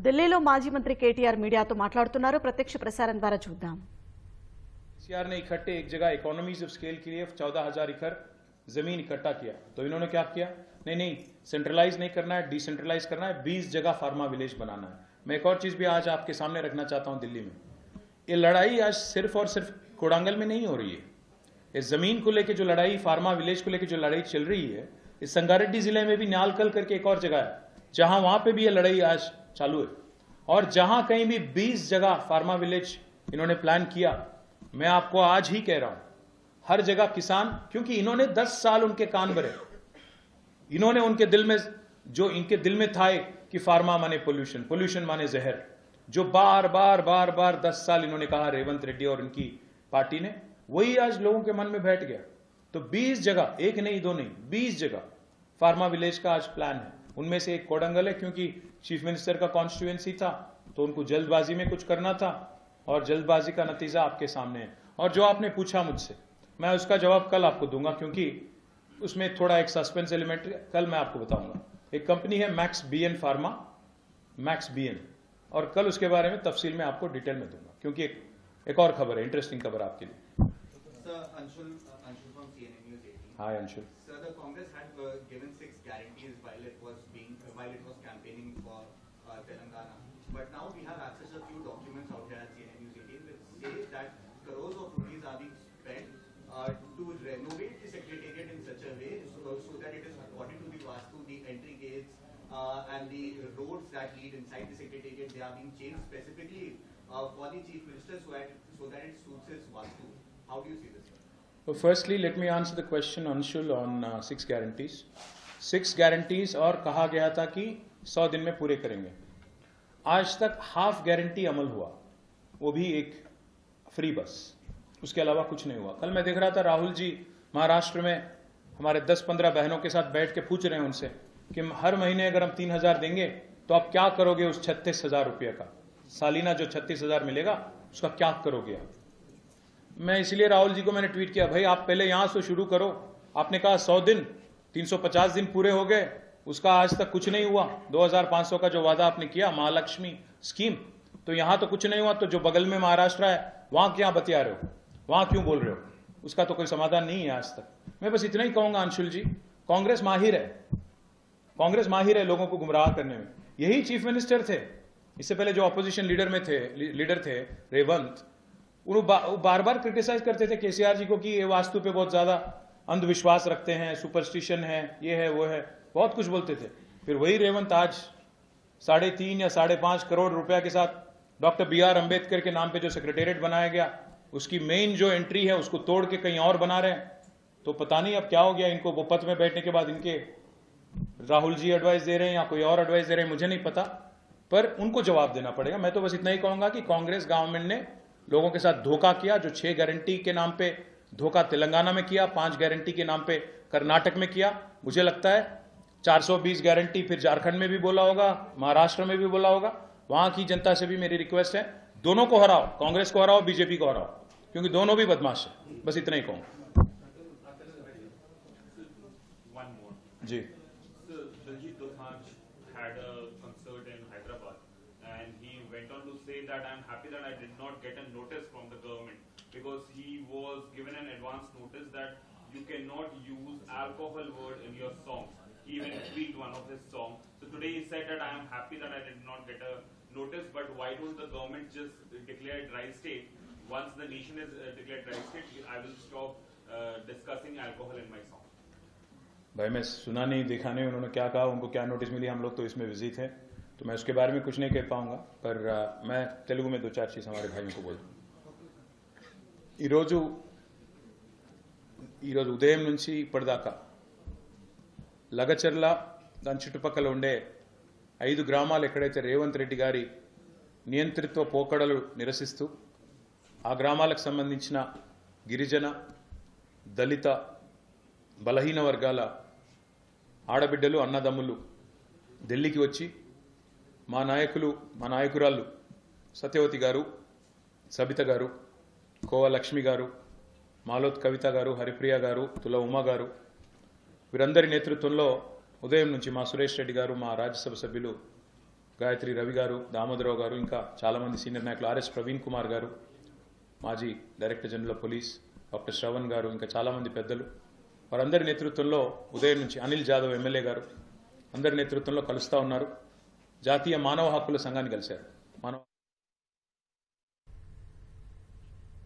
ఢిల్లీలో మాజీ మంత్రి కేటీఆర్ మీడియాతో మాట్లాడుతున్నారు. ప్రత్యక్ష ప్రసారం ద్వారా చూద్దాం. केसीआर ने इकट्ठे एक जगह इकोनॉमीज ऑफ स्केल के लिए 14,000 एकड़ जमीन इकट्ठा किया, तो इन्होंने क्या किया? नहीं, सेंट्रलाइज नहीं करना है, डिसेंट्रलाइज करना है, 20 जगह फार्मा विलेज बनाना है। मैं एक और चीज भी आज आपके सामने रखना चाहता हूं। दिल्ली में ये लड़ाई आज सिर्फ और सिर्फ कोडांगल में नहीं हो रही है। इस जमीन को लेकर जो लड़ाई, फार्मा विलेज को लेकर जो लड़ाई चल रही है, इस संगारेड्डी जिले में भी न्यालकल करके एक और जगह है जहां वहां पे भी ये लड़ाई आज चालू है। और जहां कहीं भी 20 जगह फार्मा विलेज इन्होंने प्लान किया, मैं आपको आज ही कह रहा हूं, हर जगह किसान, क्योंकि इन्होंने 10 साल उनके कान भरे, इन्होंने उनके दिल में जो इनके दिल में था कि फार्मा माने पोल्यूशन, पोल्यूशन माने जहर, जो बार बार 10 साल इन्होंने कहा रेवंत रेड्डी और इनकी पार्टी ने, वही आज लोगों के मन में बैठ गया। तो 20 जगह, एक नहीं दो नहीं, 20 जगह फार्मा विलेज का आज प्लान है। उनमें से एक कोडंगल है, क्योंकि चीफ मिनिस्टर का कॉन्स्टिट्यूएंसी था तो उनको जल्दबाजी में कुछ करना था और जल्दबाजी का नतीजा आपके सामने है। और जो आपने पूछा मुझसे, मैं उसका जवाब कल आपको दूंगा, क्योंकि उसमें थोड़ा एक सस्पेंस एलिमेंट कल मैं आपको बताऊंगा। एक कंपनी है Max BN pharma, Max BN, और कल उसके बारे में तफसील में आपको डिटेल में दूंगा, क्योंकि एक और खबर है, इंटरेस्टिंग खबर आपके लिए। Anshul from CNN News 18. Hi Anshul. Sir, the Congress had given 6 guarantees while it was campaigning for Telangana. But now we have access to a few documents out here at CNN News 18 which say that crores of rupees are being spent to renovate the secretariat in such a way so that it is according to the Vastu, the entry gates and the roads that lead inside the secretariat, they are being changed specifically for the chief minister so that it suits his Vastu. How do you see this, sir? So firstly, let me answer the question, Anshul, on 6 guarantees. 6 guarantees और कहा गया था कि 100 दिन में पूरे करेंगे। आज तक हाफ गारंटी अमल हुआ, वो भी एक फ्री बस, उसके अलावा कुछ नहीं हुआ। कल मैं देख रहा था राहुल जी महाराष्ट्र में हमारे 10-15 बहनों के साथ बैठ के पूछ रहे हैं उनसे कि हर महीने अगर हम 3,000 देंगे तो आप क्या करोगे उस 36,000 रुपये का? सालीना जो 36,000 मिलेगा उसका क्या करोगे आप? मैं इसलिए राहुल जी को मैंने ट्वीट किया, भाई आप पहले यहां से शुरू करो। आपने कहा 100 दिन, 350 दिन पूरे हो गए, उसका आज तक कुछ नहीं हुआ। 2,500 का जो वादा आपने किया महालक्ष्मी स्कीम, तो यहां तो कुछ नहीं हुआ। तो जो बगल में महाराष्ट्र है वहां क्या बतिया रहे हो, वहां क्यों बोल रहे हो? उसका तो कोई समाधान नहीं है आज तक। मैं बस इतना ही कहूंगा अंशुल जी, कांग्रेस माहिर है, कांग्रेस माहिर है लोगों को गुमराह करने में। यही चीफ मिनिस्टर थे, इससे पहले जो ऑपोजिशन लीडर थे रेवंत, वो बार बार क्रिटिसाइज करते थे केसीआर जी को कि ये वास्तु पे बहुत ज्यादा अंधविश्वास रखते हैं, सुपरस्टिशन है, ये है वो है, बहुत कुछ बोलते थे। फिर वही रेवंत आज 3.5 या 5.5 करोड़ रुपया के साथ डॉक्टर BR अम्बेडकर के नाम पे जो सेक्रेटेरिएट बनाया गया, उसकी मेन जो एंट्री है उसको तोड़ के कहीं और बना रहे हैं। तो पता नहीं अब क्या हो गया इनको, वो पद में बैठने के बाद इनके राहुल जी एडवाइस दे रहे हैं या कोई और एडवाइस दे रहे हैं, मुझे नहीं पता, पर उनको जवाब देना पड़ेगा। मैं तो बस इतना ही कहूंगा कि कांग्रेस गवर्नमेंट ने लोगों के साथ धोखा किया। जो 6 गारंटी के नाम पे धोखा तेलंगाना में किया, 5 गारंटी के नाम पे कर्नाटक में किया, मुझे लगता है 420 गारंटी फिर झारखंड में भी बोला होगा, महाराष्ट्र में भी बोला होगा। वहां की जनता से भी मेरी रिक्वेस्ट है, दोनों को हराओ, कांग्रेस को हराओ, बीजेपी को हराओ, क्योंकि दोनों भी बदमाश है। बस इतना ही कहूंगा जी। That I am happy that I did not get a notice from the government, because he was given an advance notice that you cannot use alcohol word in your songs. He even tweaked one of his songs. So today he said that I am happy that I did not get a notice, but why don't the government just declare dry state? Once the nation is declared dry state, I will stop discussing alcohol in my song. भाई मैं सुना नहीं, देखा नहीं उन्होंने क्या कहा, उनको क्या नोटिस मिली, हम लोग तो इसमें बिजी थे, तो मैं उसके बारे में कुछ नहीं कह पाऊंगा। पर मैं तेलुगु में 2-4 चीज़ हमारे भाइयों को बोलूँ। ఈరోజు ఉదయం నుంచి ఇప్పటిదాకా లగచర్ల దాని చుట్టుపక్కల ఉండే 5 గ్రామాలు ఎక్కడైతే రేవంత్ రెడ్డి గారి నియంత్రిత్వ పోకడలు నిరసిస్తూ ఆ గ్రామాలకు సంబంధించిన గిరిజన, దళిత, బలహీన వర్గాల ఆడబిడ్డలు, అన్నదమ్ములు ఢిల్లీకి వచ్చి మా నాయకురాళ్ళు సత్యవతి గారు, సబిత గారు, కోవ లక్ష్మి గారు, మాలోత్ కవిత గారు, హరిప్రియ గారు, తుల ఉమా గారు, వీరందరి నేతృత్వంలో ఉదయం నుంచి మా సురేష్ రెడ్డి గారు, మా రాజ్యసభ సభ్యులు గాయత్రి రవి గారు, దామోదరరావు గారు, ఇంకా చాలామంది సీనియర్ నాయకులు, ఆర్ఎస్ ప్రవీణ్ కుమార్ గారు, మాజీ director general of police doctor Shravan గారు, ఇంకా చాలామంది పెద్దలు, వారందరి నేతృత్వంలో ఉదయం నుంచి అనిల్ జాదవ్ ఎమ్మెల్యే గారు అందరి నేతృత్వంలో కలుస్తూ ఉన్నారు. జాతీయ మానవ హక్కుల సంఘాన్ని కలిశారు. మానవ